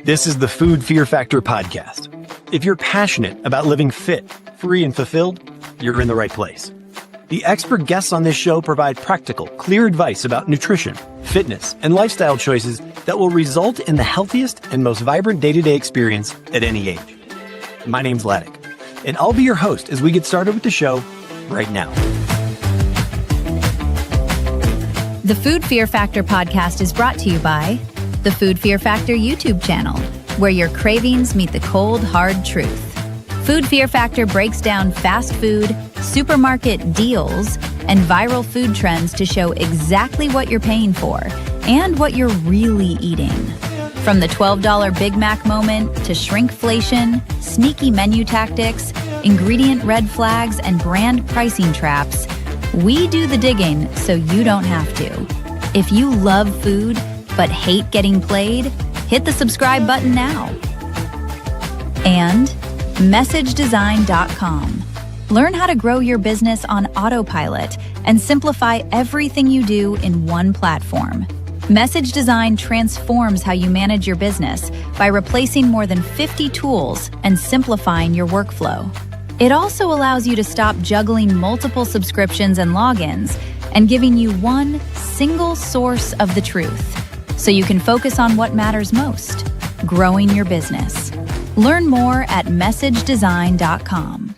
This is the Food Fear Factor podcast. If you're passionate about living fit, free, and fulfilled, you're in the right place. The expert guests on this show provide practical, clear advice about nutrition, fitness, and lifestyle choices that will result in the healthiest and most vibrant day-to-day experience at any age. My name's Ladek, and I'll be your host as we get started with the show right now. The Food Fear Factor podcast is brought to you by the Food Fear Factor YouTube channel, where your cravings meet the cold, hard truth. Food Fear Factor breaks down fast food, supermarket deals, and viral food trends to show exactly what you're paying for and what you're really eating. From the $12 Big Mac moment to shrinkflation, sneaky menu tactics, ingredient red flags, and brand pricing traps, we do the digging so you don't have to. If you love food but hate getting played, hit the subscribe button now. And MessageDesign.com. Learn how to grow your business on autopilot and simplify everything you do in one platform. Message Design transforms how you manage your business by replacing more than 50 tools and simplifying your workflow. It also allows you to stop juggling multiple subscriptions and logins and giving you one single source of the truth, so you can focus on what matters most, growing your business. Learn more at MessageDesign.com.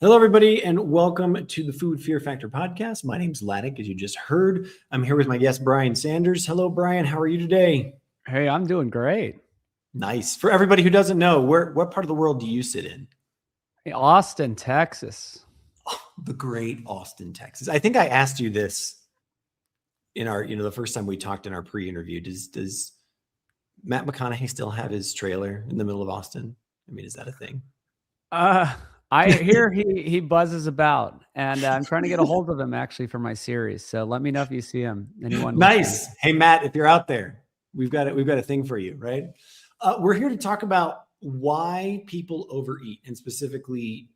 Hello, everybody, and welcome to the Food Fear Factor podcast. My name's Ladek, as you just heard. I'm here with my guest, Brian Sanders. Hello, Brian. How are you today? Hey, I'm doing great. Nice. For everybody who doesn't know, what part of the world do you sit in? Hey, Austin, Texas. Oh, the great Austin, Texas. I think I asked you this in our, the first time we talked in our pre-interview. Does Matt McConaughey still have his trailer in the middle of Austin? I mean, is that a thing? I hear he buzzes about, and I'm trying to get a hold of him actually for my series. So let me know if you see him. Anyone? Nice. Hey, Matt, if you're out there, we've got a thing for you, right? We're here to talk about why people overeat, and specifically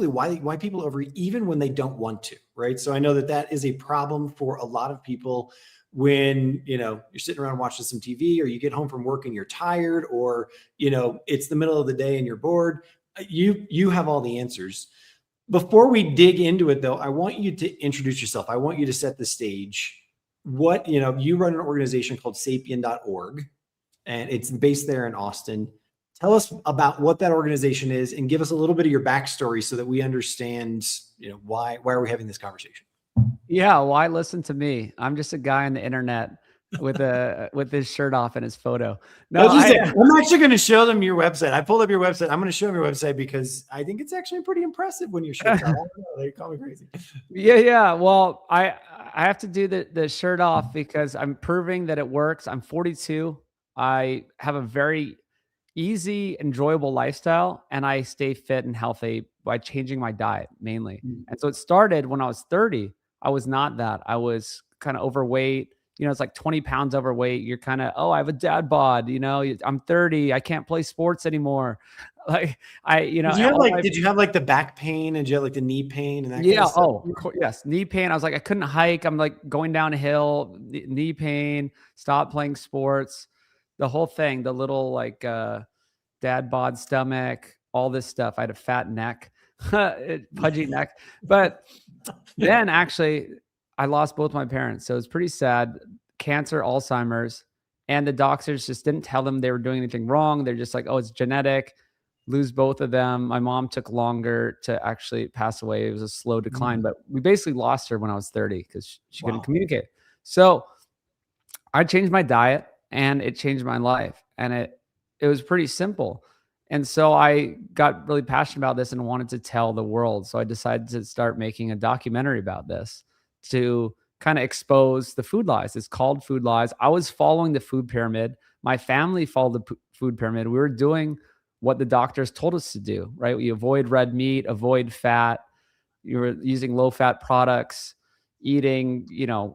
why people overeat even when they don't want to, right? So I know that is a problem for a lot of people when, you're sitting around watching some TV, or you get home from work and you're tired, or, it's the middle of the day and you're bored. You have all the answers. Before we dig into it, though, I want you to introduce yourself. I want you to set the stage. You run an organization called Sapien.org, and it's based there in Austin. Tell us about what that organization is and give us a little bit of your backstory so that we understand, why are we having this conversation? Yeah, why listen to me? I'm just a guy on the internet with his shirt off and his photo. No, I'm actually going to show them your website. I pulled up your website. I'm going to show them your website because I think it's actually pretty impressive when your shirt's off. They call me crazy. Yeah. Well, I have to do the shirt off because I'm proving that it works. I'm 42. I have a very easy, enjoyable lifestyle, and I stay fit and healthy by changing my diet mainly. Mm-hmm. And so it started when I was 30. I was not that. I was kind of overweight. It's like 20 pounds overweight. You're kind of, I have a dad bod. I'm 30. I can't play sports anymore. Did you have like the back pain, and did you have like the knee pain and that? Yeah. Kind of stuff? Yes. Knee pain. I was like, I couldn't hike. I'm like going down a hill, knee pain, stop playing sports, the whole thing, the little dad bod stomach, all this stuff. I had a fat neck, pudgy neck. But then actually I lost both my parents. So it's pretty sad. Cancer, Alzheimer's, and the doctors just didn't tell them they were doing anything wrong. They're just like, oh, it's genetic. Lose both of them. My mom took longer to actually pass away. It was a slow decline, but we basically lost her when I was 30 because she couldn't communicate. So I changed my diet, and it changed my life. And it was pretty simple. And so I got really passionate about this and wanted to tell the world. So I decided to start making a documentary about this to kind of expose the food lies. It's called Food Lies. I was following the food pyramid. My family followed the food pyramid. We were doing what the doctors told us to do, right? We avoid red meat, avoid fat. You were using low-fat products, eating,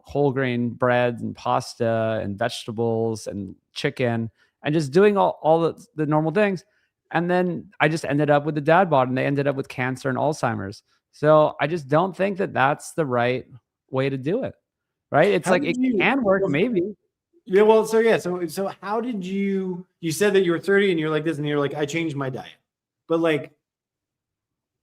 whole grain bread and pasta and vegetables and chicken, and just doing all the normal things. And then I just ended up with the dad bod, and they ended up with cancer and Alzheimer's. So I just don't think that that's the right way to do it. Right. It's it can work maybe. Yeah, well, so how did you said that you were 30 and you're like this and you're like, I changed my diet. But like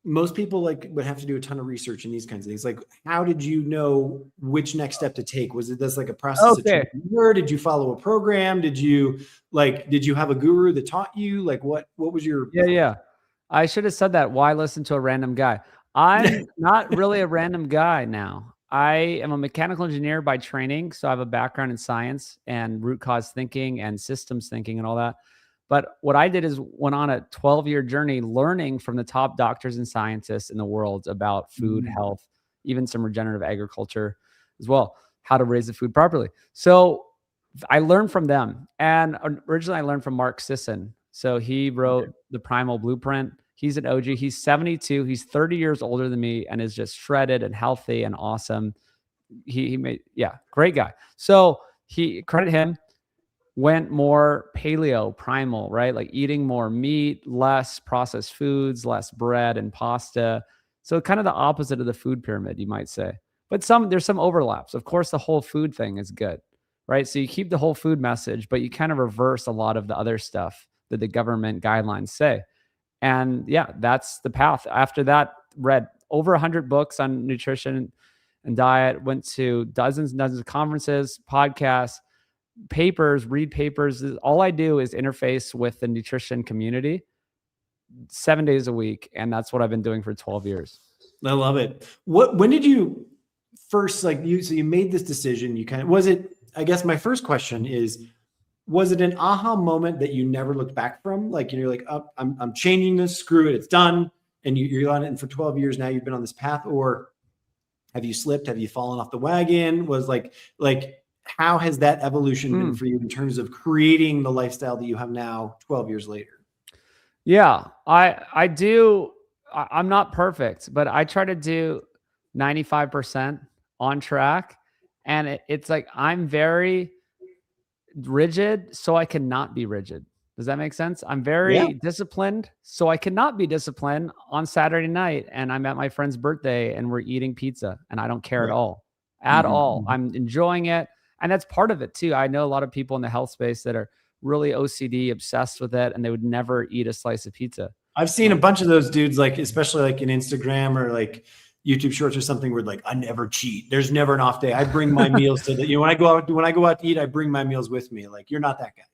most people like would have to do a ton of research in these kinds of things. Like, how did you know which next step to take? Was it this like a process that Okay. you were? Did you follow a program? Did you have a guru that taught you? Like what was your Yeah. I should have said that. Why listen to a random guy? I'm not really a random guy now. I am a mechanical engineer by training, so I have a background in science and root cause thinking and systems thinking and all that. But what I did is went on a 12-year journey learning from the top doctors and scientists in the world about food, health, even some regenerative agriculture as well, how to raise the food properly. So I learned from them. And originally I learned from Mark Sisson. So he wrote The Primal Blueprint. He's an OG. He's 72. He's 30 years older than me and is just shredded and healthy and awesome. He made, yeah, great guy. So he, credit him, went more paleo, primal, right? Like eating more meat, less processed foods, less bread and pasta. So kind of the opposite of the food pyramid, you might say. But there's some overlaps. Of course, the whole food thing is good, right? So you keep the whole food message, but you kind of reverse a lot of the other stuff that the government guidelines say. And yeah, that's the path. After that, read over 100 books on nutrition and diet, went to dozens and dozens of conferences, podcasts, papers, read papers. All I do is interface with the nutrition community 7 days a week. And that's what I've been doing for 12 years. I love it. When did you first so you made this decision, I guess my first question is, was it an aha moment that you never looked back from? Like, you're like, oh, I'm changing this, screw it, it's done. And you're on it. And for 12 years now you've been on this path, or have you slipped? Have you fallen off the wagon? Was like, how has that evolution been for you in terms of creating the lifestyle that you have now 12 years later? Yeah, I do. I'm not perfect, but I try to do 95% on track. And it's like I'm very rigid, so I cannot be rigid. Does that make sense? I'm Yeah. very disciplined, so I cannot be disciplined on Saturday night. And I'm at my friend's birthday and we're eating pizza and I don't care at Right. all. At all. Mm-hmm. I'm enjoying it. And that's part of it too. I know a lot of people in the health space that are really OCD, obsessed with it, and they would never eat a slice of pizza. I've seen a bunch of those dudes, like, especially like in Instagram or like YouTube shorts or something, where like, I never cheat. There's never an off day. I bring my meals to the, when I go out to eat, I bring my meals with me. Like, you're not that guy.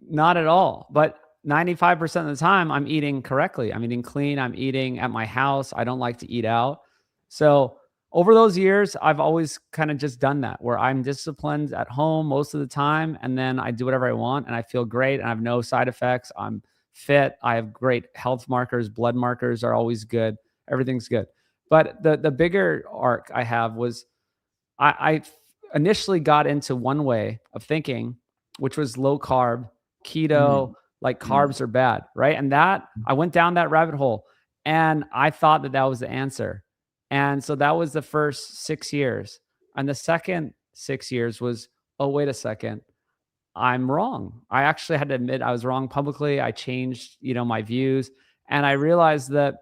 Not at all. But 95% of the time, I'm eating correctly. I'm eating clean. I'm eating at my house. I don't like to eat out. So over those years, I've always kind of just done that, where I'm disciplined at home most of the time. And then I do whatever I want and I feel great and I have no side effects. I'm fit. I have great health markers. Blood markers are always good. Everything's good. But the bigger arc I have was I initially got into one way of thinking, which was low carb, keto, like carbs are bad, right? And that I went down that rabbit hole and I thought that was the answer. And so that was the first 6 years. And the second 6 years was, oh, wait a second, I'm wrong. I actually had to admit I was wrong publicly. I changed, my views. And I realized that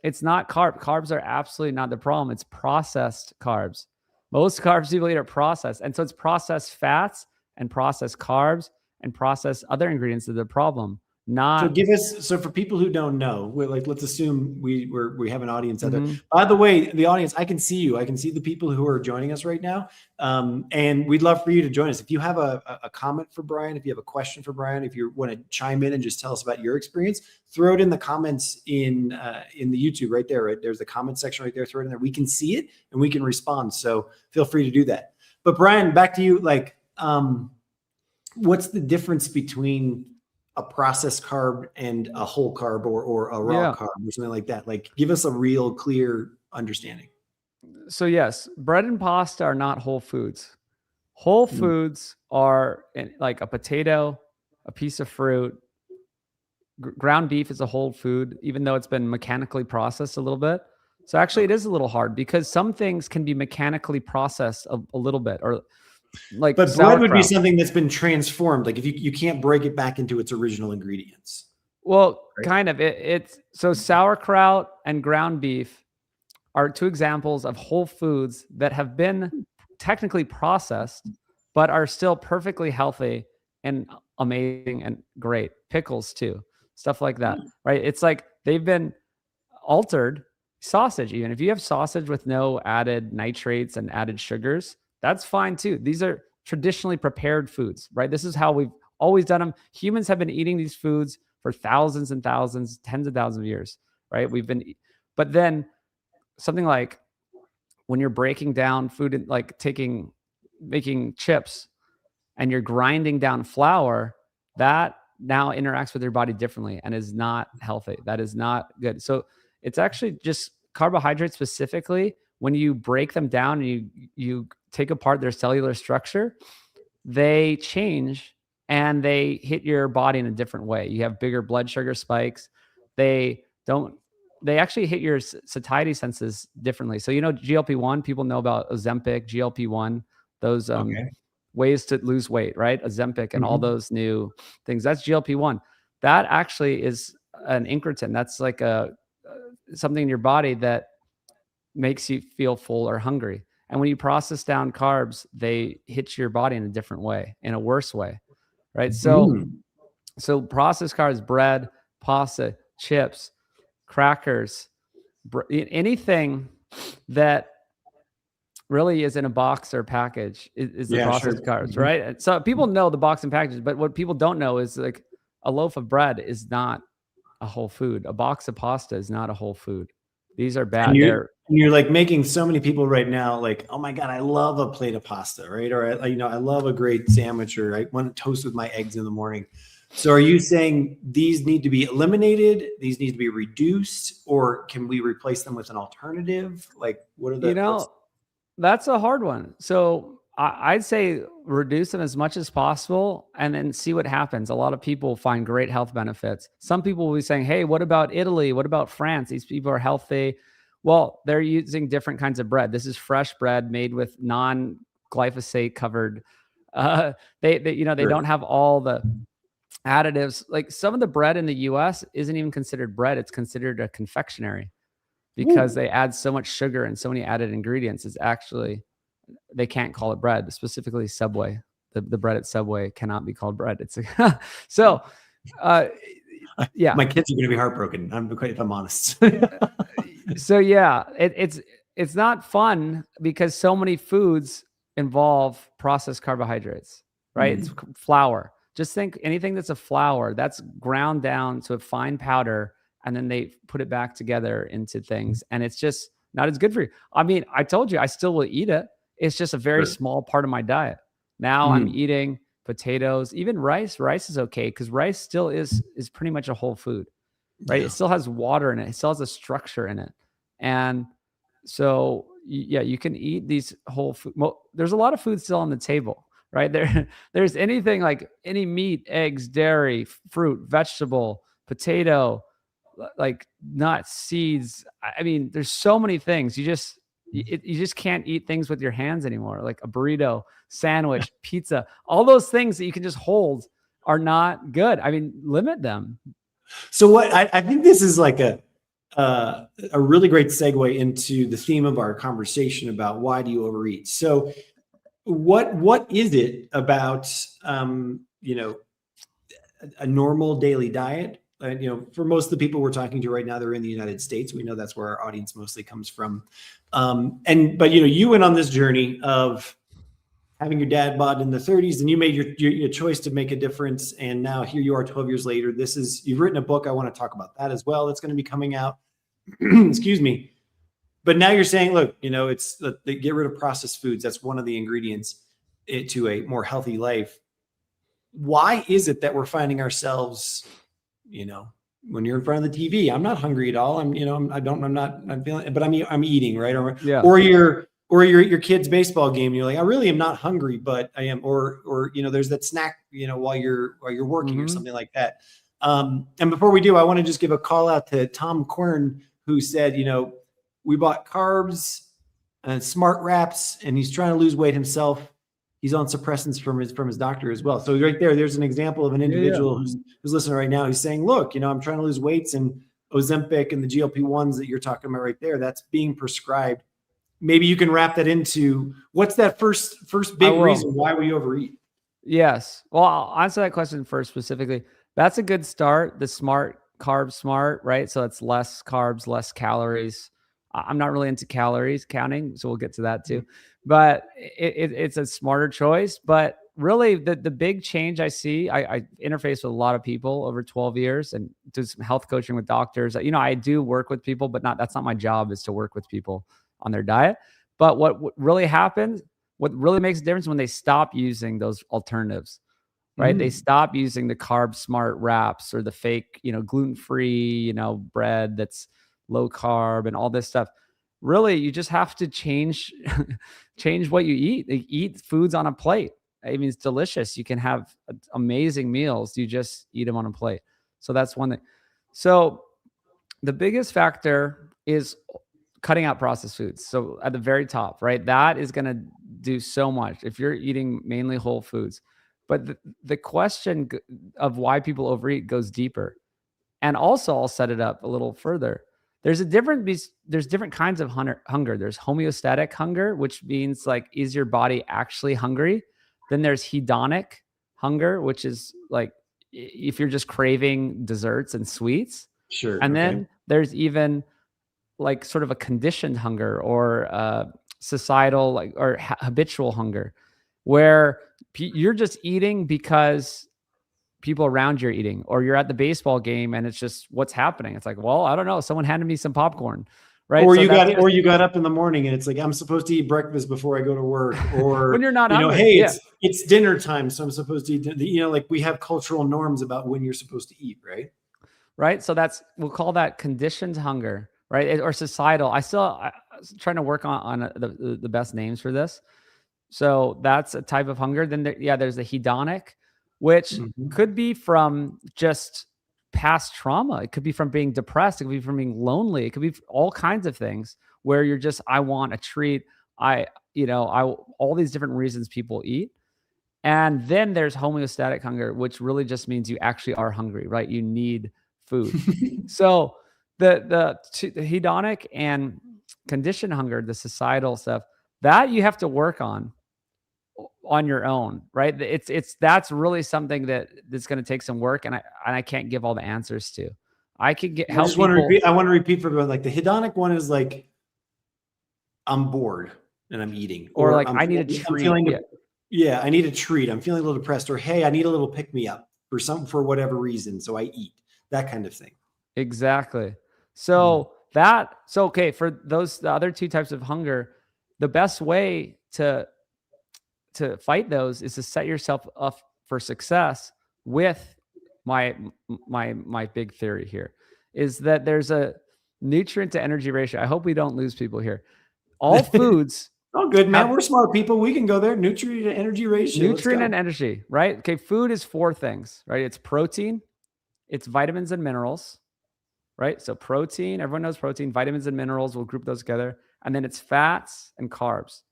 it's not carbs are absolutely not the problem. It's processed carbs. Most carbs people eat are processed. And so it's processed fats and processed carbs and processed other ingredients that are the problem. So for people who don't know, let's assume we have an audience out there. By the way, the audience, I can see you. I can see the people who are joining us right now. And we'd love for you to join us. If you have a comment for Brian, if you have a question for Brian, if you want to chime in and just tell us about your experience, throw it in the comments in the YouTube right there. Right? There's the comment section right there. Throw it in there. We can see it and we can respond. So feel free to do that. But Brian, back to you. Like, what's the difference between a processed carb and a whole carb or a raw carb or something like that? Like, give us a real clear understanding. So yes, bread and pasta are not whole foods. Whole foods are like a potato, a piece of fruit. Ground beef is a whole food, even though it's been mechanically processed a little bit. So actually it is a little hard because some things can be mechanically processed a little bit, or like, but bread would be something that's been transformed. Like, if you can't break it back into its original ingredients. Well, right? Kind of. It's so sauerkraut and ground beef are two examples of whole foods that have been technically processed, but are still perfectly healthy and amazing and great. Pickles too, stuff like that, right? It's like they've been altered. Sausage, even if you have sausage with no added nitrates and added sugars, that's fine too. These are traditionally prepared foods, right? This is how we've always done them. Humans have been eating these foods for thousands and thousands, tens of thousands of years, right? But then something like when you're breaking down food and like making chips and you're grinding down flour, that now interacts with your body differently and is not healthy. That is not good. So it's actually just carbohydrates specifically. When you break them down and you take apart their cellular structure, they change and they hit your body in a different way. You have bigger blood sugar spikes. They actually hit your satiety senses differently. So, GLP-1, people know about Ozempic, GLP-1, those ways to lose weight, right? Ozempic and all those new things. That's GLP-1. That actually is an incretin. That's like something in your body that makes you feel full or hungry. And when you process down carbs, they hit your body in a different way, in a worse way, right? So processed carbs, bread, pasta, chips, crackers, anything that really is in a box or package is the processed carbs, right? So people know the box and packages, but what people don't know is like a loaf of bread is not a whole food. A box of pasta is not a whole food. These are bad. And you're like making so many people right now like, oh my God, I love a plate of pasta, right? Or, I love a great sandwich, or I want to toast with my eggs in the morning. So are you saying these need to be eliminated? These need to be reduced, or can we replace them with an alternative? Like, what are the, that's a hard one. So I'd say reduce them as much as possible and then see what happens. A lot of people find great health benefits. Some people will be saying, hey, what about Italy? What about France? These people are healthy. Well, they're using different kinds of bread. This is fresh bread made with non-glyphosate covered. They don't have all the additives. Like some of the bread in the US isn't even considered bread. It's considered a confectionery because they add so much sugar and so many added ingredients. It's actually, they can't call it bread. Specifically Subway, the bread at Subway cannot be called bread. It's so yeah, my kids are going to be heartbroken. If I'm honest. So yeah, it's not fun because so many foods involve processed carbohydrates, right? It's flour. Just think anything that's a flour that's ground down to a fine powder, and then they put it back together into things, and it's just not as good for you. I mean, I told you I still will eat it. It's just a very small part of my diet. Now I'm eating potatoes, even rice. Rice is okay because rice still is pretty much a whole food, right? It still has water in it. It still has a structure in it. And so, yeah, you can eat these whole food. There's a lot of food still on the table, right? There's anything like any meat, eggs, dairy, fruit, vegetable, potato, like nuts, seeds. I mean, there's so many things. You just can't eat things with your hands anymore. Like a burrito, sandwich, pizza, all those things that you can just hold are not good. I mean, limit them. So what I think this is like a really great segue into the theme of our conversation about why do you overeat? So what is it about, a normal daily diet? For most of the people we're talking to right now, they're in the United States. We know that's where our audience mostly comes from. But you went on this journey of having your dad bod in the 30s, and you made your choice to make a difference. And now here you are 12 years later. You've written a book. I want to talk about that as well. That's going to be coming out. Excuse me. But now you're saying, look, it's get rid of processed foods. That's one of the ingredients to a more healthy life. Why is it that we're finding ourselves, when you're in front of the TV, I'm not hungry at all. I'm feeling, but I'm eating, right? Or your kid's baseball game, you're like, I really am not hungry, but I am, or there's that snack, while you're working or something like that. And before we do, I want to just give a call out to Tom Quern, who said, we bought carbs and smart wraps, and he's trying to lose weight himself. He's on suppressants from his doctor as well. So right there's an example of an individual who's listening right now. He's saying, look, I'm trying to lose weights, and Ozempic and the GLP-1s that you're talking about right there, that's being prescribed maybe you can wrap that into what's that first big reason why we overeat. Yes. Well, I'll answer that question first specifically. That's a good start. The smart carb smart, right? So it's less carbs, less calories. I'm not really into calories counting, so we'll get to that too. But it's a smarter choice. But really, the big change I see, I interface with a lot of people over 12 years and do some health coaching with doctors. You know, I do work with people, but that's not my job, is to work with people on their diet. But what really happens, what really makes a difference when they stop using those alternatives, right? They stop using the carb smart wraps or the fake, gluten-free, bread that's low carb and all this stuff. Really, you just have to change what you eat. Eat foods on a plate. I mean, it's delicious. You can have amazing meals. You just eat them on a plate. So that's one thing. So the biggest factor is cutting out processed foods. So at the very top, right? That is going to do so much if you're eating mainly whole foods. But the question of why people overeat goes deeper. And also, I'll set it up a little further. There's different kinds of hunger. There's homeostatic hunger, which means like, is your body actually hungry? Then there's hedonic hunger, which is like if you're just craving desserts and sweets. Sure. And then there's even like sort of a conditioned hunger or societal or habitual hunger, where you're just eating because people around you are eating, or you're at the baseball game and it's just what's happening. It's like, well, I don't know. Someone handed me some popcorn, right? Or you got up in the morning and it's like, I'm supposed to eat breakfast before I go to work, or when you're not hungry. Hey, it's dinner time, so I'm supposed to eat. Like we have cultural norms about when you're supposed to eat, right? Right. So we'll call that conditioned hunger, right? Or societal. I'm trying to work on the best names for this. So that's a type of hunger. Then there's the hedonic, which could be from just past trauma. It could be from being depressed. It could be from being lonely. It could be all kinds of things where you're just, I want a treat. All these different reasons people eat. And then there's homeostatic hunger, which really just means you actually are hungry, right? You need food. So the hedonic and conditioned hunger, the societal stuff, that you have to work on your own, right? That's really something that's going to take some work, and I can't give all the answers to. I can help people. I want to repeat for everyone. Like the hedonic one is like, I'm bored and I'm eating, or like I need a treat. I need a treat. I'm feeling a little depressed, or hey, I need a little pick me up for whatever reason, so I eat. That kind of thing. Exactly. So okay, for the other two types of hunger, the best way to fight those is to set yourself up for success with my big theory here, is that there's a nutrient to energy ratio. I hope we don't lose people here. All foods. Oh, good, man. We're smart people. We can go there. Nutrient to energy ratio. Nutrient and energy, right? Okay. Food is four things, right? It's protein, it's vitamins and minerals, right? So protein, everyone knows protein, vitamins and minerals, we'll group those together. And then it's fats and carbs.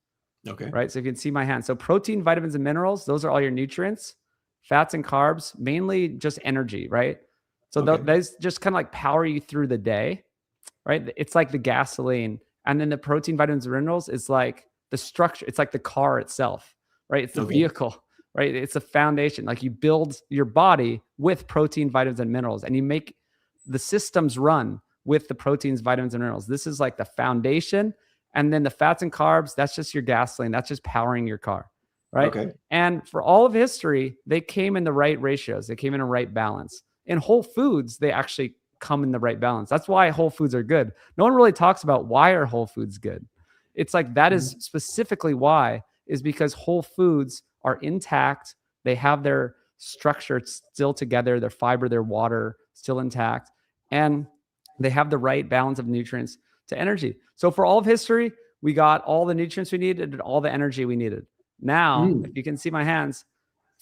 Okay. Right. So you can see my hand. So protein, vitamins, and minerals, those are all your nutrients. Fats and carbs, mainly just energy, right? So those just kind of like power you through the day, right? It's like the gasoline. And then the protein, vitamins, and minerals is like the structure. It's like the car itself, right? It's the vehicle, right? It's a foundation. Like you build your body with protein, vitamins, and minerals, and you make the systems run with the proteins, vitamins, and minerals. This is like the foundation. And then the fats and carbs, that's just your gasoline. That's just powering your car, right? Okay. And for all of history, they came in the right ratios. They came in a right balance. In whole foods, they actually come in the right balance. That's why whole foods are good. No one really talks about why are whole foods good. It's like that is specifically why, is because whole foods are intact. They have their structure still together, their fiber, their water still intact, and they have the right balance of nutrients to energy. So for all of history, we got all the nutrients we needed and all the energy we needed. Now, if you can see my hands,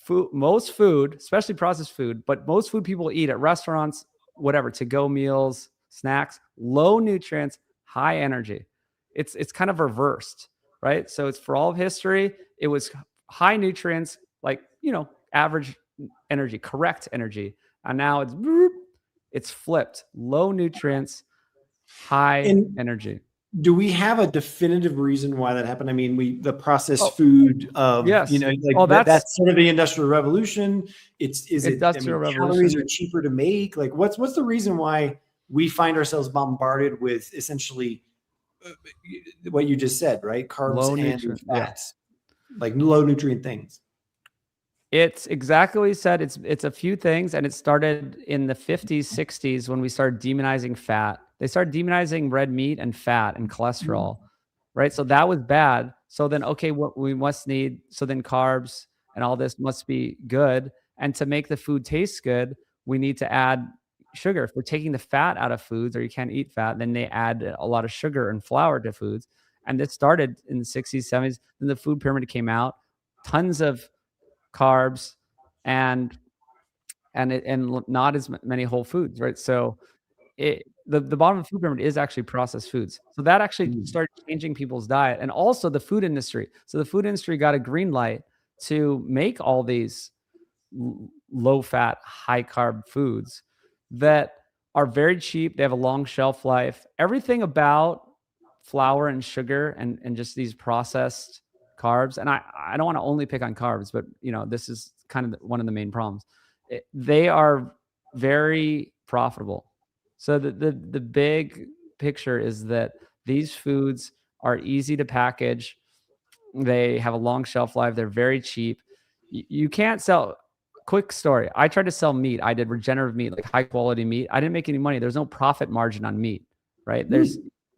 most food, especially processed food, but most food people eat at restaurants, whatever, to-go meals, snacks, low nutrients, high energy. It's kind of reversed, right? So it's for all of history, it was high nutrients, like, average energy, correct energy. And now it's flipped, low nutrients, high energy. Do we have a definitive reason why that happened? I mean, the processed Oh, food of, yes. like That's that's sort of the industrial revolution. I industrial mean, calories revolution. are cheaper to make. Like what's the reason why we find ourselves bombarded with essentially uh, what you just said, right? Carbs Low and nutrient. Yeah. fats, like low nutrient things. It's exactly what you said. It's a few things, and it started in the 50s, 60s when we started demonizing fat. They started demonizing red meat and fat and cholesterol, right? So that was bad. So then, okay, what we must need, so then carbs and all this must be good. And to make the food taste good, we need to add sugar. If we're taking the fat out of foods or you can't eat fat, then they add a lot of sugar and flour to foods. And this started in the 60s, 70s. Then the food pyramid came out, tons of carbs and not as many whole foods, right? So the bottom of the food pyramid is actually processed foods. So that actually started changing people's diet, and also the food industry. So the food industry got a green light to make all these low fat, high carb foods that are very cheap. They have a long shelf life. Everything about flour and sugar and just these processed carbs. And I don't want to only pick on carbs, but this is kind of one of the main problems. They are very profitable. So the big picture is that these foods are easy to package. They have a long shelf life. They're very cheap. You can't sell. Quick story. I tried to sell meat. I did regenerative meat, like high quality meat. I didn't make any money. There's no profit margin on meat, right?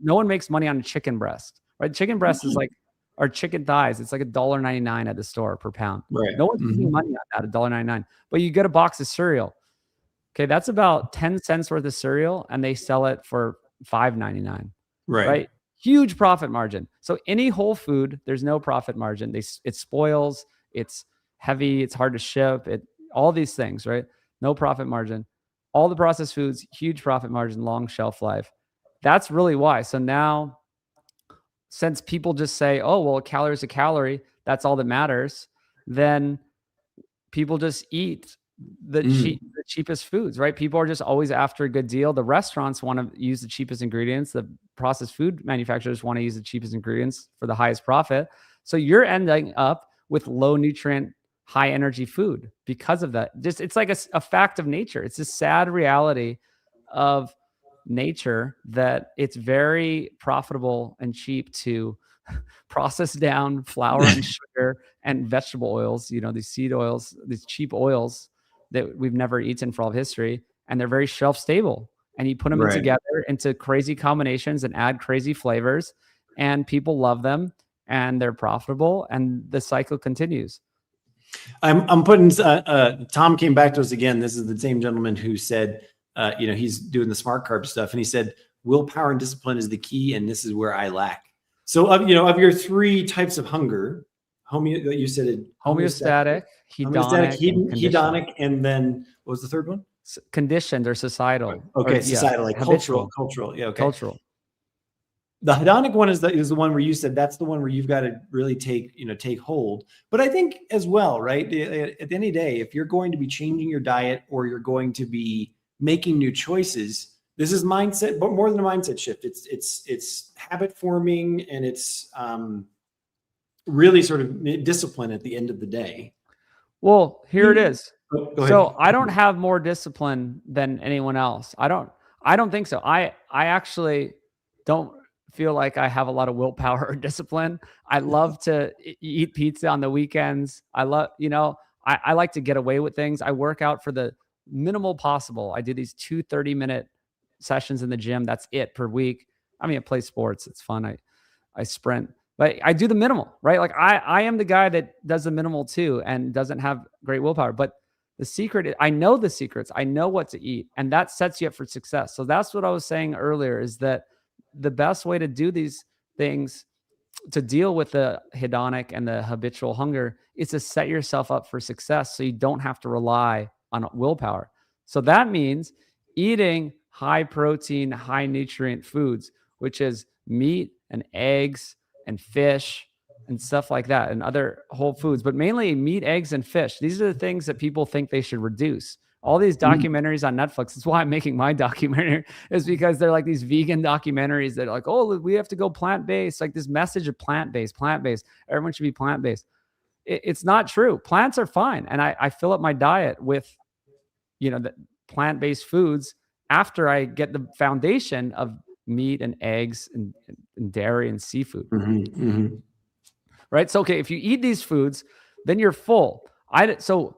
No one makes money on a chicken breast, right? Chicken breast is like, or chicken thighs. It's like $1.99 at the store per pound. Right. No one's making money on that, $1.99. But you get a box of cereal. Okay, that's about 10 cents worth of cereal, and they sell it for $5.99. Right? Huge profit margin. So any whole food, there's no profit margin. It spoils. It's heavy. It's hard to ship. All these things, right? No profit margin. All the processed foods, huge profit margin, long shelf life. That's really why. So now, since people just say, "Oh, well, a calorie is a calorie. That's all that matters," then people just eat the cheapest foods, right? People are just always after a good deal. The restaurants want to use the cheapest ingredients. The processed food manufacturers want to use the cheapest ingredients for the highest profit. So you're ending up with low nutrient, high energy food because of that. Just it's like a fact of nature. It's a sad reality of nature that it's very profitable and cheap to process down flour and sugar and vegetable oils, these seed oils, these cheap oils that we've never eaten for all of history, and they're very shelf stable. And you put them together into crazy combinations and add crazy flavors, and people love them, and they're profitable, and the cycle continues. I'm putting Tom came back to us again. This is the same gentleman who said, he's doing the smart carb stuff, and he said willpower and discipline is the key, and this is where I lack. So of your three types of hunger, you said homeostatic, hedonic, and then what was the third one? Conditioned or societal. Okay, societal, like cultural. Yeah, okay. Cultural. The hedonic one is the one where you said that's the one where you've got to really take hold. But I think as well, right? At the end of the day, if you're going to be changing your diet or you're going to be making new choices, this is mindset, but more than a mindset shift. It's habit forming, and it's really sort of discipline at the end of the day. Well, here it is. So I don't have more discipline than anyone else. I don't think so. I actually don't feel like I have a lot of willpower or discipline. I love to eat pizza on the weekends. I love, I like to get away with things. I work out for the minimal possible. I do these 2 30-minute sessions in the gym. That's it per week. I mean, I play sports. It's fun. I sprint, but I do the minimal, right? Like I am the guy that does the minimal too and doesn't have great willpower. But the secret, I know the secrets. I know what to eat, and that sets you up for success. So that's what I was saying earlier, is that the best way to do these things, to deal with the hedonic and the habitual hunger, is to set yourself up for success so you don't have to rely on willpower. So that means eating high protein, high nutrient foods, which is meat and eggs and fish and stuff like that, and other whole foods, but mainly meat, eggs, and fish. These are the things that people think they should reduce, All these documentaries on Netflix. That's why I'm making my documentary, is because they're like these vegan documentaries that are like, oh, we have to go plant-based. Like this message of plant-based. Everyone should be plant-based. It's not true. Plants are fine. And I fill up my diet with, the plant-based foods after I get the foundation of meat and eggs and dairy and seafood. Right? So, okay, if you eat these foods, then you're full. So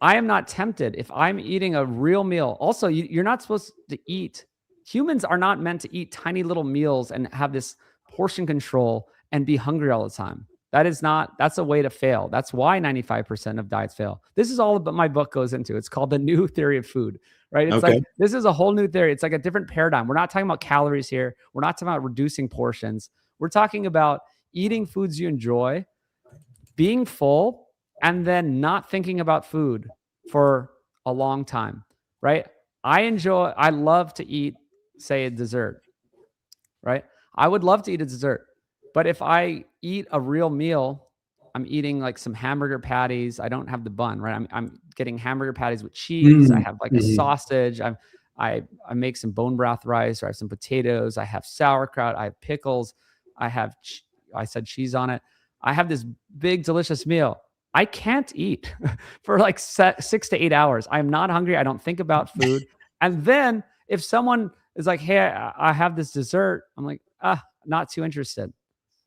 I am not tempted if I'm eating a real meal. Also, you're not supposed to eat. Humans are not meant to eat tiny little meals and have this portion control and be hungry all the time. That's a way to fail. That's why 95% of diets fail. This is all about my book goes into. It's called The New Theory of Food, right? It's like, this is a whole new theory. It's like a different paradigm. We're not talking about calories here. We're not talking about reducing portions. We're talking about eating foods you enjoy, being full, and then not thinking about food for a long time, right? I love to eat, say, a dessert, right? I would love to eat a dessert. But if I eat a real meal, I'm eating like some hamburger patties. I don't have the bun, right? I'm getting hamburger patties with cheese. I have like a sausage. I make some bone broth rice, or I have some potatoes. I have sauerkraut. I have pickles. I said cheese on it. I have this big, delicious meal. I can't eat for like 6 to 8 hours. I'm not hungry. I don't think about food. And then if someone is like, hey, I have this dessert, I'm like, not too interested.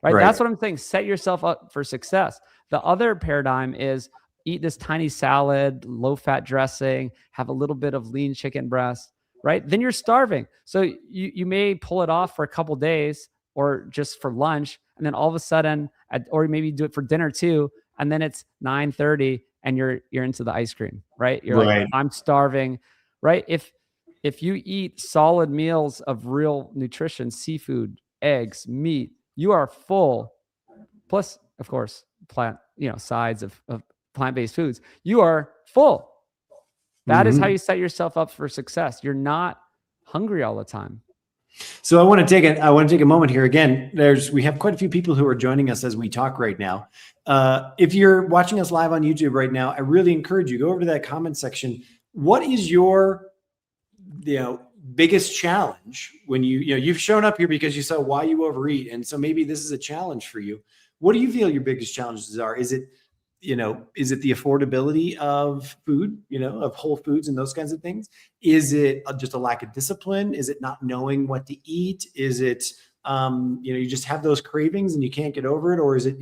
Right? That's what I'm saying. Set yourself up for success. The other paradigm is eat this tiny salad, low-fat dressing, have a little bit of lean chicken breast, right? Then you're starving. So you may pull it off for a couple days or just for lunch. And then all of a sudden, or maybe do it for dinner too. And then it's 9:30 and you're into the ice cream, right? You're like, I'm starving, right? If you eat solid meals of real nutrition, seafood, eggs, meat, you are full. Plus, of course, sides of plant-based foods. You are full. That is how you set yourself up for success. You're not hungry all the time. So I want to take a moment here. Again, we have quite a few people who are joining us as we talk right now. If you're watching us live on YouTube right now, I really encourage you, go over to that comment section. What is your, biggest challenge when you've shown up here because you saw why you overeat? And so maybe this is a challenge for you. What do you feel your biggest challenges are? Is it the affordability of food, of whole foods and those kinds of things? Is it just a lack of discipline? Is it not knowing what to eat? Is it, you just have those cravings and you can't get over it? Or is it,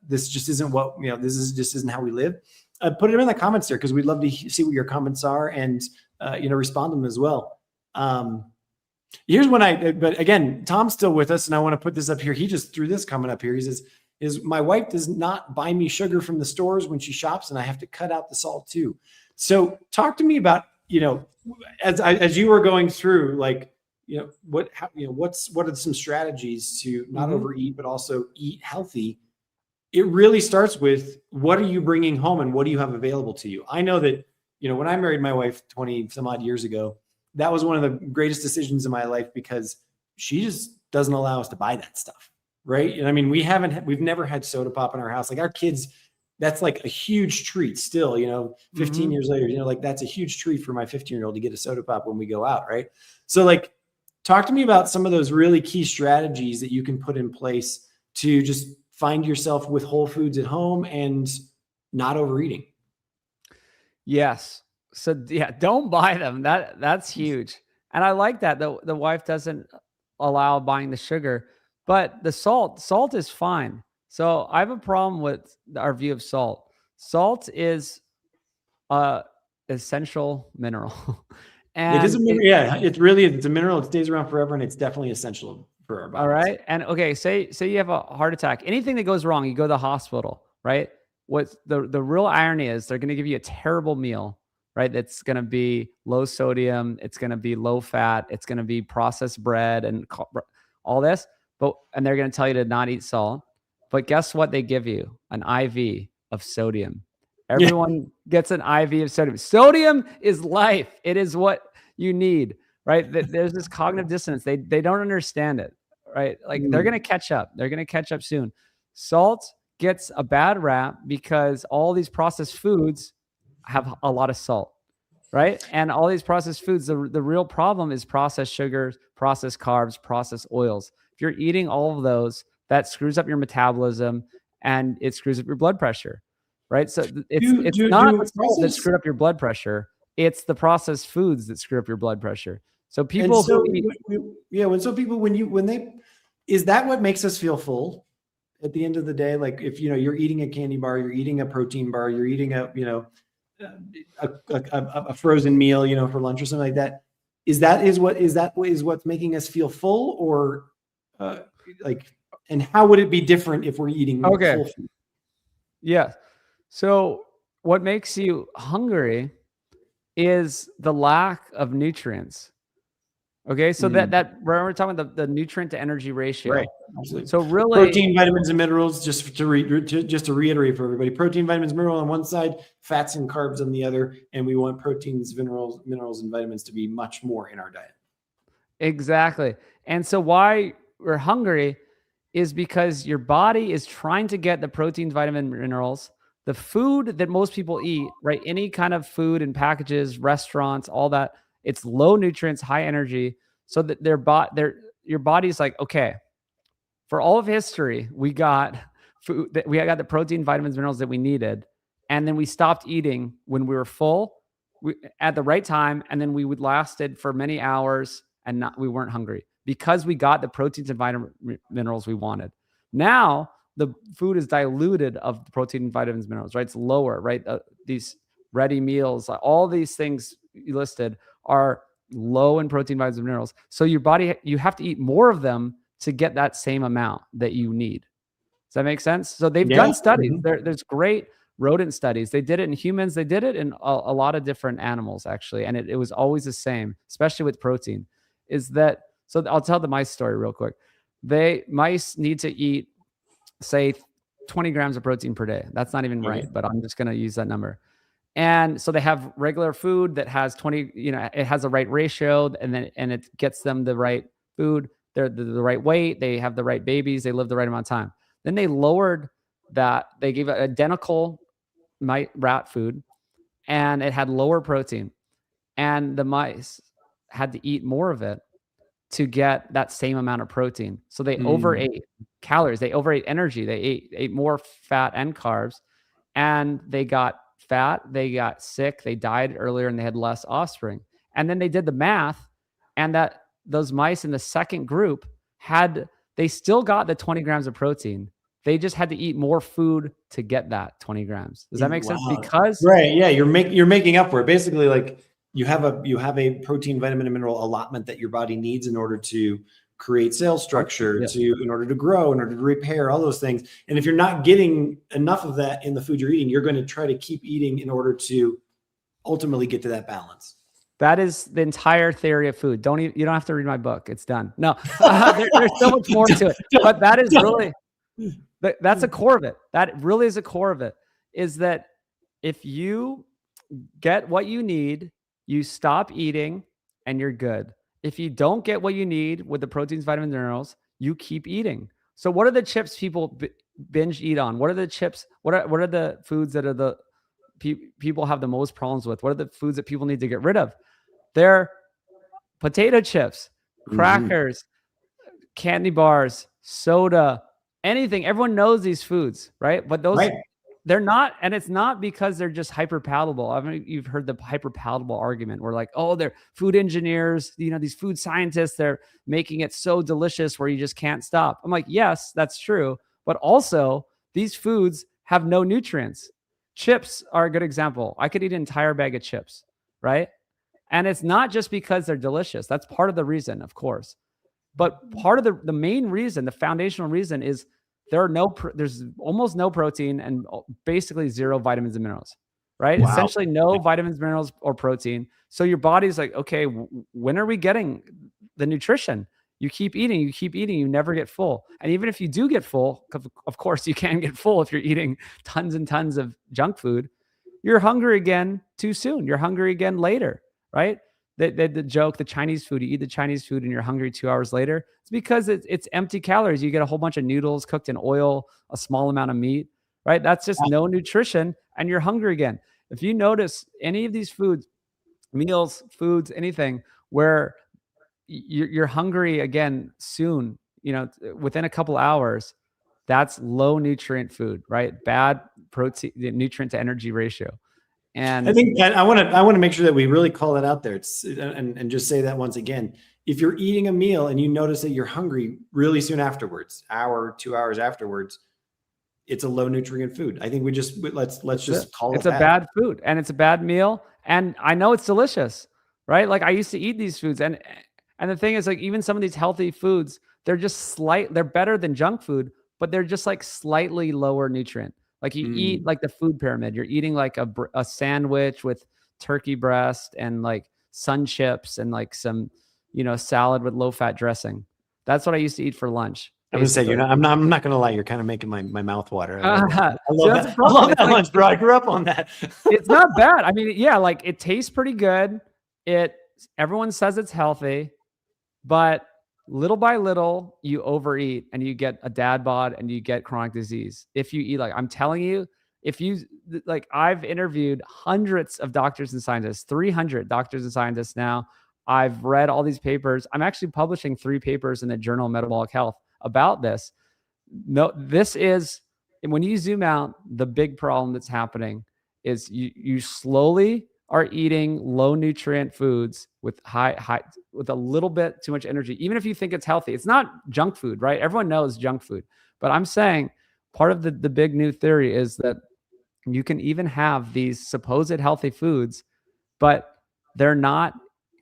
this just isn't just isn't how we live? Put it in the comments there, because we'd love to see what your comments are and, respond to them as well. Here's one but again, Tom's still with us and I want to put this up here. He just threw this comment up here. He says, my wife does not buy me sugar from the stores when she shops, and I have to cut out the salt too. So talk to me about, as you were going through, like, what are some strategies to not overeat, but also eat healthy? It really starts with, what are you bringing home and what do you have available to you? I know that, when I married my wife 20 some odd years ago, that was one of the greatest decisions in my life, because she just doesn't allow us to buy that stuff. Right. And I mean, we've never had soda pop in our house. Like our kids, that's like a huge treat still, 15 years later, like that's a huge treat for my 15-year-old to get a soda pop when we go out. Right. So like, talk to me about some of those really key strategies that you can put in place to just find yourself with whole foods at home and not overeating. Yes. So yeah, don't buy them. That's huge. And I like that the wife doesn't allow buying the sugar. But the salt is fine. So I have a problem with our view of salt. Salt is essential mineral. And it is a mineral. It's a mineral. It stays around forever, and it's definitely essential for our bodies. All right. And okay, say you have a heart attack. Anything that goes wrong, you go to the hospital, right? What the real irony is, they're going to give you a terrible meal, right? That's going to be low sodium. It's going to be low fat. It's going to be processed bread and all this. And they're going to tell you to not eat salt. But guess what they give you? An IV of sodium. Everyone gets an IV of sodium. Sodium is life. It is what you need, right? There's this cognitive dissonance. They don't understand it, right? Like they're going to catch up. They're going to catch up soon. Salt gets a bad rap because all these processed foods have a lot of salt, right? And all these processed foods, the real problem is processed sugars, processed carbs, processed oils. If you're eating all of those, that screws up your metabolism and it screws up your blood pressure, right? So it's not the salt that screwed up your blood pressure. It's the processed foods that screw up your blood pressure. So people who eat, is that what makes us feel full at the end of the day? Like if, you're eating a candy bar, you're eating a protein bar, you're eating a frozen meal, for lunch or something like that. Is that what's making us feel full, or and how would it be different if we're eating full food? Yeah. So what makes you hungry is the lack of nutrients. Okay. So that we're talking about the nutrient to energy ratio. Right. Absolutely. So really protein, vitamins, and minerals, just to reiterate for everybody, protein, vitamins, mineral on one side, fats and carbs on the other. And we want proteins, minerals, and vitamins to be much more in our diet. Exactly. And so why we're hungry is because your body is trying to get the proteins, vitamins, minerals, the food that most people eat, right? Any kind of food in packages, restaurants, all that, it's low nutrients, high energy. So that your body's like, okay, for all of history, we got food that we got the protein, vitamins, minerals that we needed. And then we stopped eating when we were full at the right time. And then we would lasted for many hours and we weren't hungry because we got the proteins and vitamin minerals we wanted. Now the food is diluted of the protein, vitamins, minerals, right? It's lower, right? These ready meals, all these things you listed are low in protein, vitamins, and minerals. So your body, you have to eat more of them to get that same amount that you need. Does that make sense? So they've done studies. There's great rodent studies. They did it in humans. They did it in a lot of different animals, actually. And it was always the same, especially with protein, is that, so I'll tell the mice story real quick. Mice need to eat, say, 20 grams of protein per day. That's not even right, but I'm just going to use that number. And so they have regular food that has 20, it has the right ratio, and it gets them the right food. They're the right weight. They have the right babies. They live the right amount of time. Then they lowered that. They gave identical rat food, and it had lower protein. And the mice had to eat more of it to get that same amount of protein. So they overate calories. They overate energy. They ate more fat and carbs, and they got fat. They got sick. They died earlier, and they had less offspring. And then they did the math, and that those mice in the second group they still got the 20 grams of protein. They just had to eat more food to get that 20 grams. Does that make sense? Because you're making up for it. Basically, like you have a protein, vitamin, and mineral allotment that your body needs in order to create cell structure, in order to grow, in order to repair, all those things. And if you're not getting enough of that in the food you're eating, you're going to try to keep eating in order to ultimately get to that balance. That is the entire theory of food. You don't have to read my book. It's done. No, there's so much more to it. But that is really, that's a core of it. That really is a core of it, is that if you get what you need, you stop eating and you're good. If you don't get what you need with the proteins, vitamins, minerals, you keep eating. So what are the chips people binge eat on? What are the chips? What are the foods that are the people have the most problems with? What are the foods that people need to get rid of? They're potato chips, crackers, candy bars, soda, anything. Everyone knows these foods, right? But they're not, and it's not because they're just hyper palatable. I mean, you've heard the hyper palatable argument where like, oh, they're food engineers, these food scientists, they're making it so delicious where you just can't stop. I'm like, yes, that's true. But also these foods have no nutrients. Chips are a good example. I could eat an entire bag of chips, right? And it's not just because they're delicious. That's part of the reason, of course. But part of the main reason, the foundational reason, is there's almost no protein and basically zero vitamins and minerals, right? Wow. Essentially no vitamins, minerals, or protein. So your body's like, okay, when are we getting the nutrition? You keep eating, you never get full. And even if you do get full, of course you can get full if you're eating tons and tons of junk food, you're hungry again too soon. You're hungry again later, right? The joke, the Chinese food, you eat the Chinese food and you're hungry 2 hours later. It's because it's empty calories. You get a whole bunch of noodles cooked in oil, a small amount of meat, right? That's just no nutrition and you're hungry again. If you notice any of these foods, meals, foods, anything where you're hungry again soon, within a couple hours, that's low nutrient food, right? Bad protein, the nutrient to energy ratio. And I think I want to make sure that we really call it out there. And just say that once again. If you're eating a meal and you notice that you're hungry really soon afterwards, hour, 2 hours afterwards, it's a low nutrient food. I think let's just call it. It's a bad food and it's a bad meal. And I know it's delicious, right? Like I used to eat these foods, and the thing is, like, even some of these healthy foods, they're better than junk food, but they're just like slightly lower nutrient. Like you eat like the food pyramid, you're eating like a sandwich with turkey breast and like sun chips and like some, salad with low fat dressing. That's what I used to eat for lunch. I'm gonna say I'm not gonna lie. You're kind of making my mouth water. I love that lunch, bro. I grew up on that. It's not bad. I mean, yeah, like it tastes pretty good. Everyone says it's healthy, but little by little you overeat and you get a dad bod and you get chronic disease. If you eat, like I'm telling you, I've interviewed hundreds of doctors and scientists, 300 doctors and scientists now. I've read all these papers. I'm actually publishing 3 papers in the Journal of Metabolic Health about this. No, this is, when you zoom out, the big problem that's happening is you slowly are eating low nutrient foods with with a little bit too much energy. Even if you think it's healthy, it's not junk food, right? Everyone knows junk food, but I'm saying part of the big new theory is that you can even have these supposed healthy foods, but they're not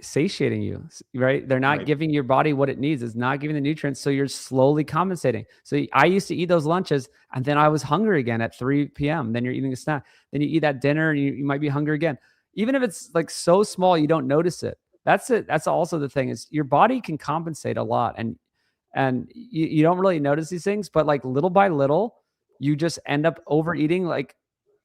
satiating you, right? They're not giving your body what it needs. It's not giving the nutrients. So you're slowly compensating. So I used to eat those lunches and then I was hungry again at 3 p.m. Then you're eating a snack. Then you eat that dinner and you might be hungry again. Even if it's like so small, you don't notice it. That's it. That's also the thing, is your body can compensate a lot, and you don't really notice these things, but like little by little, you just end up overeating like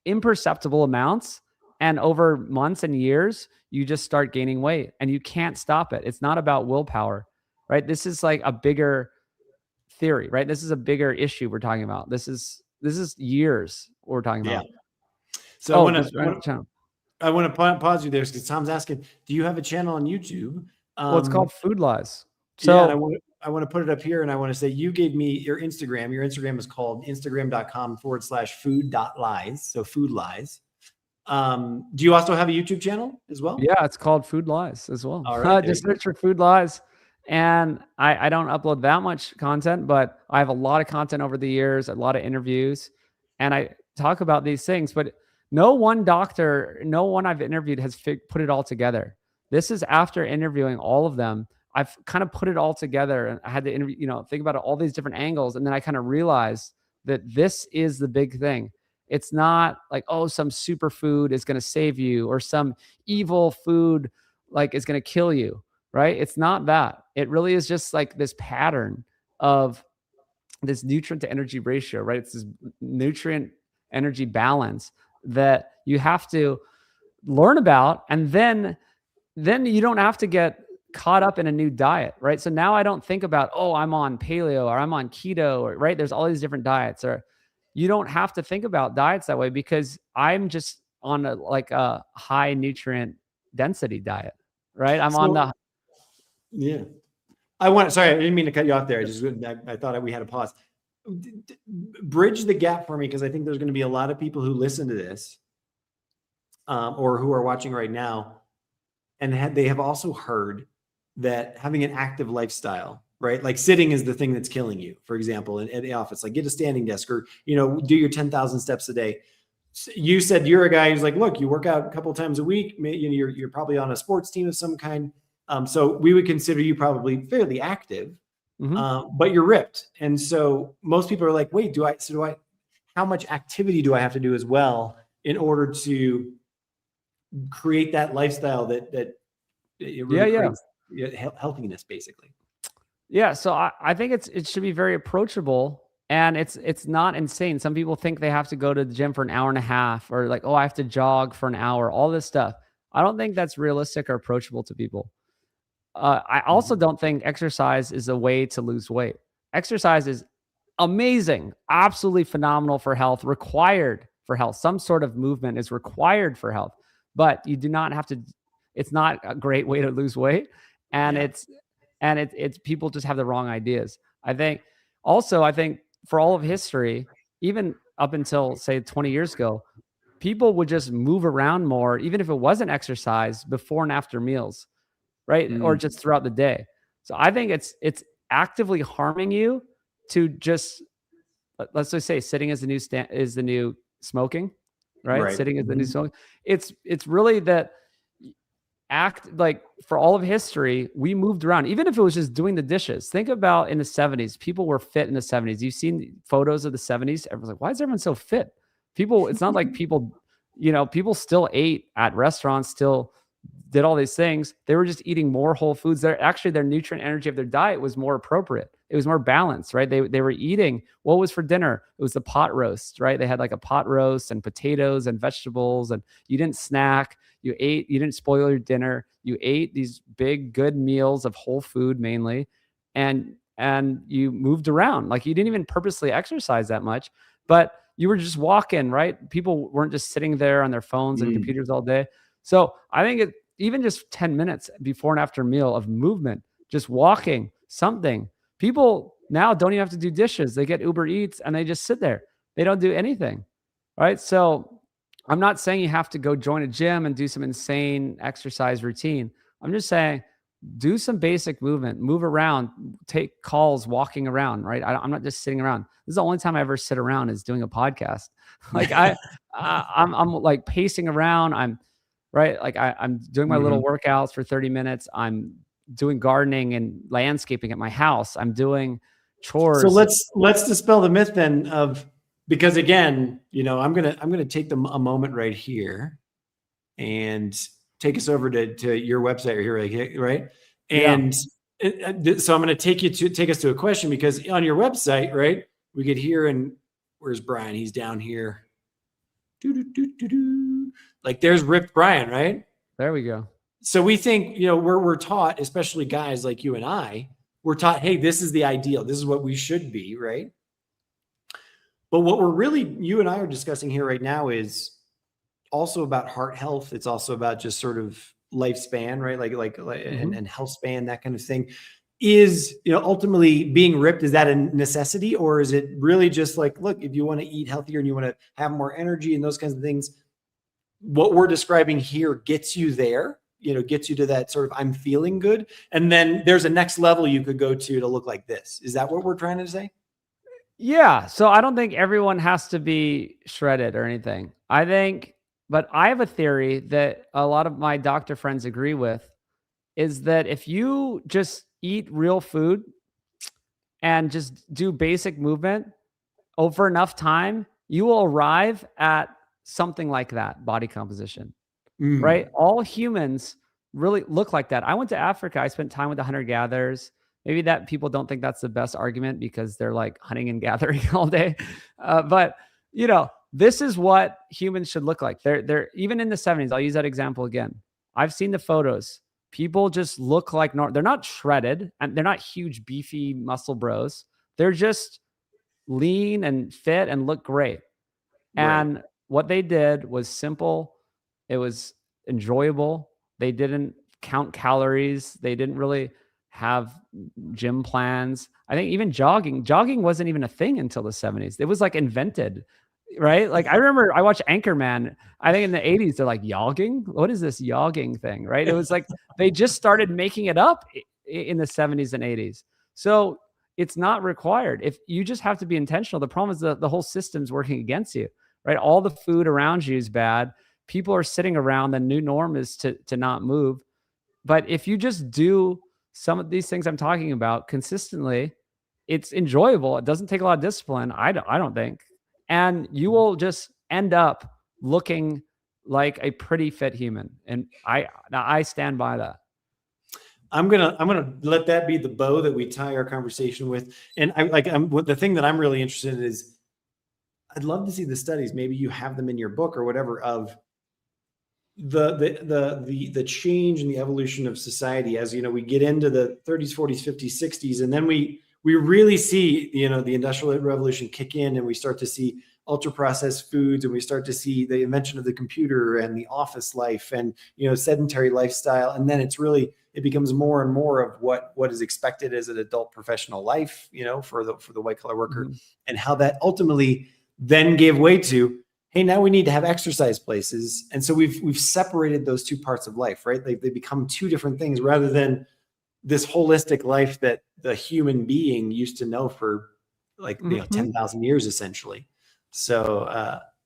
imperceptible amounts. And over months and years, you just start gaining weight and you can't stop it. It's not about willpower, right? This is like a bigger theory, right? This is a bigger issue we're talking about. This is years we're talking about. So I want to pause you there because Tom's asking, do you have a channel on YouTube? Well, it's called Food Lies. So yeah, I want to put it up here, and I want to say you gave me your Instagram. Your Instagram is called instagram.com/food.lies. So Food Lies. Do you also have a YouTube channel as well? Yeah, it's called Food Lies as well. All right, just search for Food Lies. And I don't upload that much content, but I have a lot of content over the years, a lot of interviews, and I talk about these things. But no one doctor, no one I've interviewed has put it all together. This is after interviewing all of them. I've kind of put it all together, and I had to interview, think about all these different angles. And then I kind of realized that this is the big thing. It's not like, oh, some superfood is going to save you or some evil food like is going to kill you, right? It's not that. It really is just like this pattern of this nutrient to energy ratio, right? It's this nutrient energy balance that you have to learn about. And then you don't have to get caught up in a new diet, right? So now I don't think about, oh, I'm on paleo or I'm on keto, or, right? There's all these different diets, or you don't have to think about diets that way because I'm just on a high nutrient density diet, right? Yeah. Sorry, I didn't mean to cut you off there. I thought we had a pause. Bridge the gap for me, because I think there's going to be a lot of people who listen to this or who are watching right now, and they have also heard that having an active lifestyle, right? Like sitting is the thing that's killing you, for example, at the office, like get a standing desk or, do your 10,000 steps a day. You said you're a guy who's like, look, you work out a couple of times a week. You're probably on a sports team of some kind. So we would consider you probably fairly active, but you're ripped. And so most people are like, wait, how much activity do I have to do as well in order to create that lifestyle that it really creates healthiness, basically? Yeah. So I think it should be very approachable, and it's not insane. Some people think they have to go to the gym for an hour and a half, or like, oh, I have to jog for an hour, all this stuff. I don't think that's realistic or approachable to people. I also don't think exercise is a way to lose weight. Exercise is amazing, absolutely phenomenal for health, required for health. Some sort of movement is required for health, but you do not have to. It's not a great way to lose weight, and it's people just have the wrong ideas. I think for all of history, even up until say 20 years ago, people would just move around more, even if it wasn't exercise, before and after meals, right? Or just throughout the day. So I think it's actively harming you to just, let's just say, sitting is the new smoking, right? Right. Sitting is the new smoking. It's really that like for all of history, we moved around, even if it was just doing the dishes. Think about in the 70s, people were fit in the 70s. You've seen photos of the 70s. Everyone's like, why is everyone so fit? It's not like people still ate at restaurants, still did all these things. They were just eating more whole foods. Their nutrient energy of their diet was more appropriate. It was more balanced, right? They were eating, what was for dinner? It was the pot roast, right? They had like a pot roast and potatoes and vegetables, and you didn't snack. You didn't spoil your dinner. You ate these big, good meals of whole food mainly. And you moved around. Like you didn't even purposely exercise that much, but you were just walking, right? People weren't just sitting there on their phones and computers all day. So I think even just 10 minutes before and after meal of movement, just walking, something. People now don't even have to do dishes. They get Uber Eats and they just sit there. They don't do anything, right? So I'm not saying you have to go join a gym and do some insane exercise routine. I'm just saying do some basic movement, move around, take calls, walking around, right? I'm not just sitting around. This is the only time I ever sit around is doing a podcast. Like I'm like pacing around. I'm right. Like I'm doing my little workouts for 30 minutes. I'm doing gardening and landscaping at my house. I'm doing chores. So let's dispel the myth then because again, I'm gonna take a moment right here and take us over to your website here, right? And so I'm going to take us to a question, because on your website, right, we get here, and where's Brian? He's down here. Like there's ripped Brian, right? There we go. So we think, we're taught, especially guys like you and I, we're taught, hey, this is the ideal. This is what we should be, right? But what you and I are discussing here right now is also about heart health. It's also about just sort of lifespan, right? Like and health span, that kind of thing. Is, ultimately being ripped, is that a necessity, or is it really just like, look, if you want to eat healthier and you want to have more energy and those kinds of things, what we're describing here gets you there, gets you to that sort of I'm feeling good. And then there's a next level you could go to look like this. Is that what we're trying to say? Yeah. So I don't think everyone has to be shredded or anything. But I have a theory that a lot of my doctor friends agree with, is that if you just eat real food and just do basic movement over enough time, you will arrive at something like that body composition, right? All humans really look like that. I went to Africa. I spent time with the hunter-gatherers. Maybe that people don't think that's the best argument because they're like hunting and gathering all day. But, this is what humans should look like. They're even in the 70s. I'll use that example again. I've seen the photos. People just look like they're not shredded and they're not huge, beefy muscle bros. They're just lean and fit and look great. Right. And what they did was simple. It was enjoyable. They didn't count calories. They didn't really have gym plans. I think even jogging wasn't even a thing until the 70s. It was like invented. Right? Like I remember I watched Anchorman. I think in the 80s, they're like, yogging? What is this yogging thing? Right? It was like they just started making it up in the 70s and 80s. So it's not required. If you just have to be intentional. The problem is the whole system's working against you, right? All the food around you is bad. People are sitting around. The new norm is to not move. But if you just do some of these things I'm talking about consistently, it's enjoyable. It doesn't take a lot of discipline. I don't think. And you will just end up looking like a pretty fit human. And I stand by that. I'm gonna let that be the bow that we tie our conversation with. And the thing that I'm really interested in is, I'd love to see the studies. Maybe you have them in your book or whatever, of the change in the evolution of society as we get into the 30s, 40s, 50s, 60s, and then we really see the Industrial Revolution kick in, and we start to see ultra processed foods, and we start to see the invention of the computer and the office life and, sedentary lifestyle. And then it becomes more and more of what is expected as an adult professional life, for the white collar worker, and how that ultimately then gave way to, hey, now we need to have exercise places. And so we've separated those two parts of life, right? They become two different things rather than this holistic life that the human being used to know for 10,000 years, essentially. So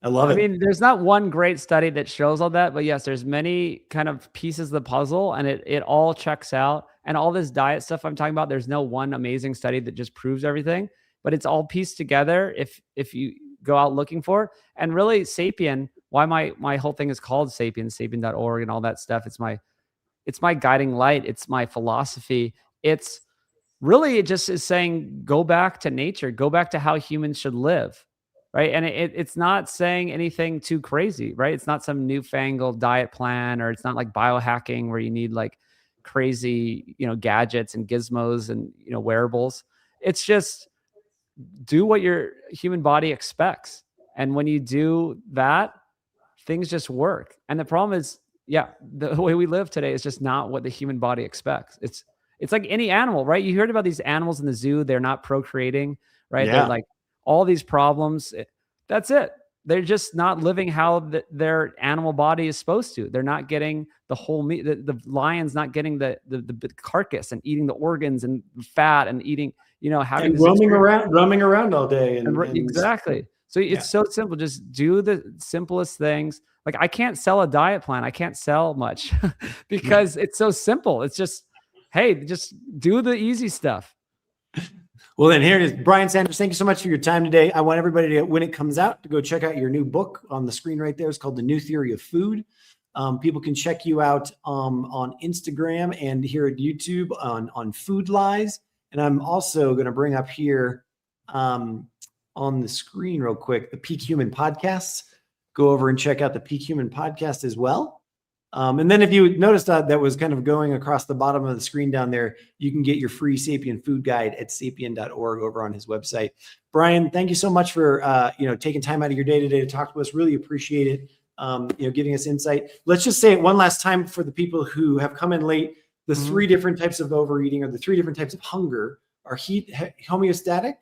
I love it. I mean, there's not one great study that shows all that, but yes, there's many kind of pieces of the puzzle, and it all checks out. And all this diet stuff I'm talking about, there's no one amazing study that just proves everything, but it's all pieced together if you go out looking for it. And really, Sapien, why my whole thing is called Sapien, sapien.org and all that stuff. It's my guiding light. It's my philosophy. It's really, it just is saying, go back to nature, go back to how humans should live. Right. And it's not saying anything too crazy, right? It's not some newfangled diet plan, or it's not like biohacking where you need like crazy, gadgets and gizmos and, wearables. It's just do what your human body expects. And when you do that, things just work. And the problem is, the way we live today is just not what the human body expects. It's like any animal, right? You heard about these animals in the zoo. They're not procreating, right? Yeah. They're like all these problems. That's it. They're just not living how their animal body is supposed to. They're not getting the whole meat. The lion's not getting the carcass and eating the organs and fat and eating, having and roaming around all day. And exactly. So it's so simple. Just do the simplest things. Like, I can't sell a diet plan. I can't sell much because it's so simple. It's just, hey, just do the easy stuff. Well, then here it is. Brian Sanders, thank you so much for your time today. I want everybody to, when it comes out, to go check out your new book on the screen right there. It's called The New Theory of Food. People can check you out on Instagram and here at YouTube on Food Lies. And I'm also going to bring up here on the screen real quick, the Peak Human podcasts. Go over and check out the Peak Human podcast as well. And then if you noticed that was kind of going across the bottom of the screen down there, you can get your free Sapien food guide at sapien.org over on his website. Brian, thank you so much for taking time out of your day today to talk to us. Really appreciate it. Giving us insight. Let's just say it one last time for the people who have come in late. The three different types of overeating, or the three different types of hunger, are homeostatic,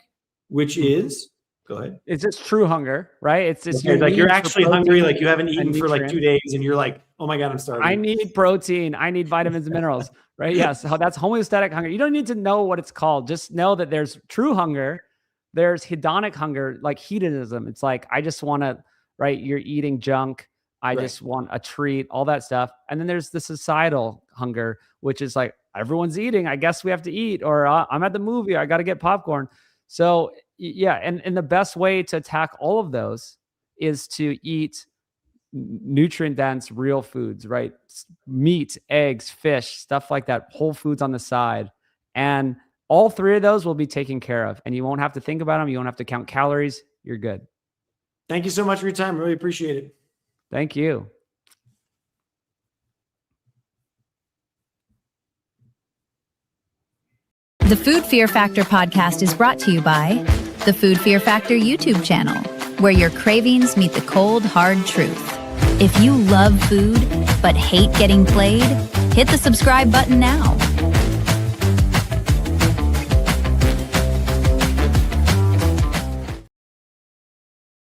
which is, go ahead. It's just true hunger, right? It's just you're actually hungry, like you haven't eaten for like 2 days and you're like, oh my God, I'm starving. I need protein. I need vitamins and minerals, right? Yes. So that's homeostatic hunger. You don't need to know what it's called. Just know that there's true hunger. There's hedonic hunger, like hedonism. It's like, I just want to, right? You're eating junk. I just want a treat, all that stuff. And then there's the societal hunger, which is like, everyone's eating. I guess we have to eat, or I'm at the movie. I got to get popcorn. So yeah. And the best way to attack all of those is to eat nutrient dense, real foods, right? Meat, eggs, fish, stuff like that, whole foods on the side. And all three of those will be taken care of, and you won't have to think about them. You won't have to count calories. You're good. Thank you so much for your time. Really appreciate it. Thank you. The Food Fear Factor podcast is brought to you by the Food Fear Factor YouTube channel, where your cravings meet the cold, hard truth. If you love food but hate getting played, hit the subscribe button now.